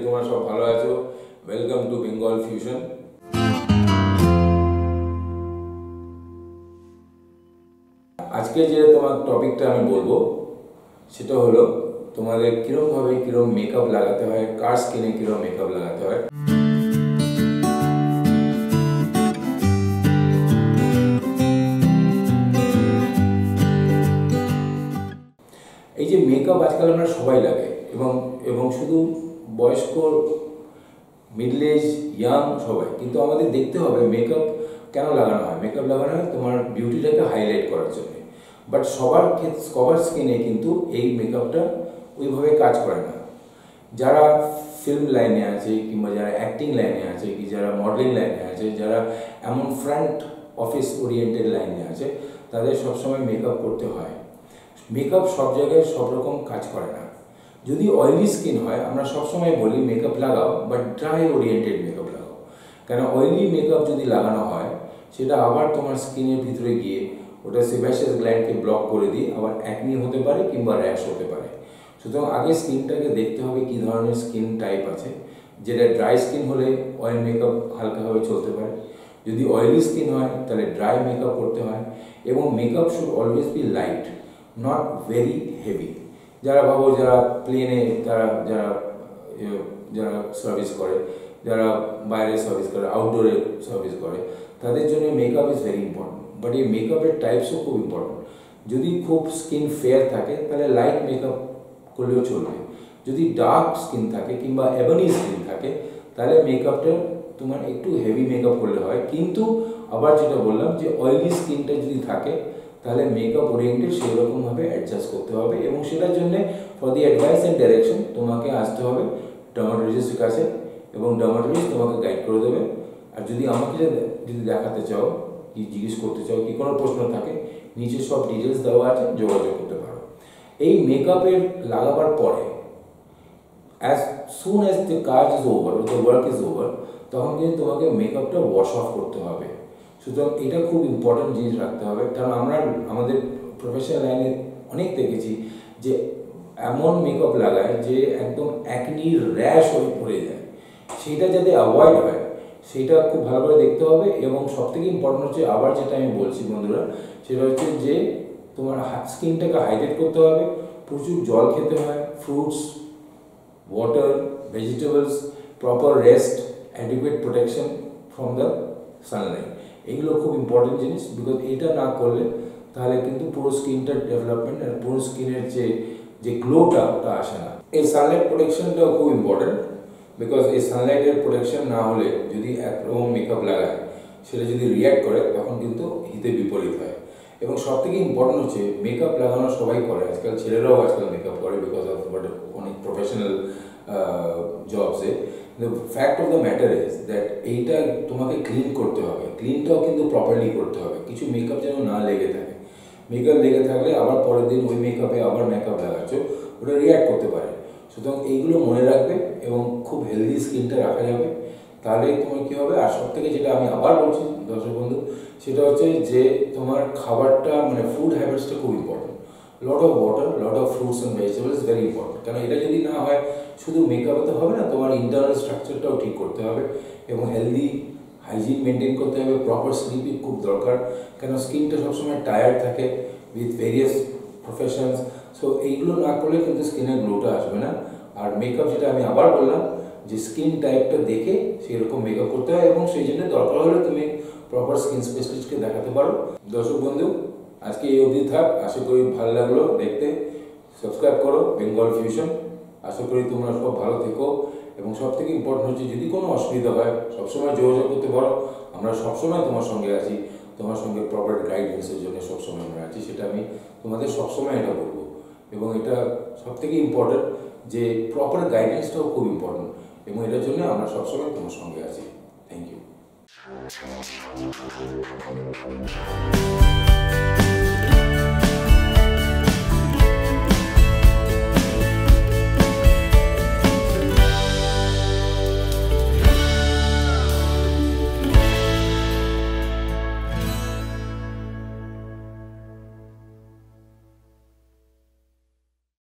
তোমরা সব ভালো আছো। Welcome to Bengal fusion. আজকে যে তোমার টপিকটা আমি বলবো সেটা হলো তোমাদের কিরম মেকআপ লাগাতে হয়, কার স্কিনে কিরম মেকআপ লাগাতে হয়। এই যে মেকআপ আজকাল আমরা সবাই লাগে এবং শুধু বয়স্ক, মিডল এজ, ইয়াং সবাই, কিন্তু আমাদের দেখতে হবে মেকআপ কেন লাগানো হয়। মেকআপ লাগানো হয় তোমার বিউটিটাকে হাইলাইট করার জন্য, বাট সবার স্কিনে কিন্তু এই মেকআপটা ওইভাবে কাজ করে না। যারা ফিল্ম লাইনে আছে কিংবা যারা অ্যাক্টিং লাইনে আছে, কি যারা মডেলিং লাইনে আছে, যারা এমন ফ্রন্ট অফিস ওরিয়েন্টেড লাইনে আছে, তাদের সবসময় মেকআপ করতে হয়। মেকআপ সব জায়গায় সব রকম কাজ করে না। যদি অয়েলি স্কিন হয় আমরা সবসময় বলি মেকআপ লাগাও, বাট ড্রাই ওরিয়েন্টেড মেকআপ লাগাও। কেন অয়েলি মেকআপ যদি লাগানো হয় সেটা আবার তোমার স্কিনের ভিতরে গিয়ে ওটা সেবাসিয়াস গ্ল্যান্ডকে ব্লক করে দিয়ে আবার অ্যাকনি হতে পারে কিংবা র্যাশ হতে পারে। সুতরাং আগে স্কিনটাকে দেখতে হবে কী ধরনের স্কিন টাইপ আছে। যেটা ড্রাই স্কিন হলে অয়েল মেকআপ হালকাভাবে চলতে পারে, যদি অয়েলি স্কিন হয় তাহলে ড্রাই মেকআপ করতে হয়। এবং makeup should always be light, not very heavy. যারা প্লেনে যারা সার্ভিস করে, যারা বাইরে সার্ভিস করে, আউটডোরে সার্ভিস করে, তাদের জন্য makeup is very important. But এই মেকআপের টাইপসও খুব ইম্পর্টেন্ট। যদি খুব স্কিন ফেয়ার থাকে তাহলে লাইট মেকআপ করলেও চলবে। যদি ডার্ক স্কিন থাকে কিংবা এবনি স্কিন থাকে তাহলে মেকআপটা তোমার একটু হেভি মেকআপ করলে হয়। কিন্তু আবার যেটা বললাম যে অয়েলি স্কিনটা যদি থাকে তাহলে মেকআপ ওরিয়েন্টেড সেই রকমভাবে অ্যাডজাস্ট করতে হবে, এবং সেটার জন্য for the advice and direction তোমাকে আসতে হবে ডার্মাটোলজিস্টের কাছে, এবং ডার্মাটোলজিস্ট তোমাকে গাইড করে দেবে। আর যদি আমাকে যদি দেখাতে চাও, কি জিজ্ঞেস করতে চাও, কি কোনো প্রশ্ন থাকে, নিচে সব ডিটেলস দেওয়া আছে, যোগাযোগ করতে পারো। এই মেকআপের লাগাবার পরে অ্যাজ সুন অ্যাজ দ্য কাজ is over, the work is over, তখন কিন্তু তোমাকে মেকআপটা ওয়াশ অফ করতে হবে। সুতরাং এটা খুব ইম্পর্টেন্ট জিনিস রাখতে হবে। কারণ আমরা আমাদের প্রফেশনাল লাইনে অনেক দেখেছি যে এমন মেকআপ লাগায় যে একদম অ্যাকনি র্যাশ হয়ে পড়ে যায়। সেইটা যাতে অ্যাভয়েড হয় সেইটা খুব ভালো করে দেখতে হবে। এবং সবথেকে ইম্পর্টেন্ট হচ্ছে, আবার যেটা আমি বলছি বন্ধুরা, সেটা হচ্ছে যে তোমার স্কিনটাকে হাইড্রেট করতে হবে, প্রচুর জল খেতে হয়, fruits, water, vegetables, proper rest, adequate protection from the Sunlight, এগুলো খুব ইম্পর্টেন্ট জিনিস। বিকজ এটা না করলে তাহলে কিন্তু পুরো স্কিনটার ডেভেলপমেন্ট আর পুরো স্কিনের যে গ্লোটা ওটা আসে না। এই সানলাইট প্রোটেকশনটাও খুব ইম্পর্টেন্ট, বিকজ এই সানলাইটের প্রোটেকশন না হলে যদি একরকম মেকআপ লাগায় সেটা যদি রিয়্যাক্ট করে তখন কিন্তু হিতে বিপরীত হয়। এবং সব থেকে ইম্পর্টেন্ট হচ্ছে মেকআপ লাগানো সবাই করে, আজকাল ছেলেরাও আজকাল মেকআপ করে বিকজ অফ অনেক প্রফেশনাল জবসে। The fact of the matter is that এইটা তোমাকে ক্লিন করতে হবে, ক্লিনটাও কিন্তু প্রপারলি করতে হবে। কিছু মেকআপ যেন না লেগে থাকে। মেকআপ লেগে থাকলে আবার পরের দিন ওই মেকআপে আবার মেকআপ লাগাচ্ছ, ওটা রিয়্যাক্ট করতে পারে। সুতরাং এইগুলো মনে রাখবে এবং খুব হেলদি স্কিনটা রাখা যাবে, তাহলে তোমার কী হবে। আর সব থেকে যেটা আমি আবার বলছি দর্শক বন্ধু, সেটা হচ্ছে যে তোমার খাবারটা মানে ফুড হ্যাবিটসটা খুব important. Lot of water, lot of fruits and vegetables very important. কারণ এটা যদি না হয় শুধু মেকআপে তো হবে না, তোমার ইন্টারনাল স্ট্রাকচারটাও ঠিক করতে হবে এবং হেলদি হাইজিন মেনটেন করতে হবে। প্রপার স্লিপিং খুব দরকার, কেন স্কিনটা সবসময় টায়ার্ড থাকে উইথ ভেরিয়াস প্রফেশনস। সো এইগুলো না করলে কিন্তু স্কিনের গ্লোটা আসবে না। আর মেকআপ যেটা আমি আবার বললাম যে স্কিন টাইপটা দেখে সেই রকম মেকআপ করতে হয়, এবং সেই জন্য দরকার হলে তুমি প্রপার স্কিন স্পেশালিস্টকে দেখাতে পারো। দর্শক বন্ধু, আজকে এই অবধি থাক। আশা করি ভালো লাগলো দেখতে। সাবস্ক্রাইব করো বেঙ্গল ফিউশন। আশা করি তোমরা সব ভালো থেকো, এবং সব থেকে ইম্পর্টেন্ট হচ্ছে যদি কোনো অসুবিধা হয় সবসময় যোগাযোগ করতে পারো। আমরা সবসময় তোমার সঙ্গে আছি, তোমার সঙ্গে প্রপার গাইডেন্সের জন্য সবসময় আমরা আছি। সেটা আমি তোমাদের সবসময় এটা বলবো। এবং এটা সব থেকে ইম্পর্টেন্ট যে প্রপার গাইডেন্সটাও খুব ইম্পর্টেন্ট, এবং এটার জন্য আমরা সবসময় তোমার সঙ্গে আছি। Thank you.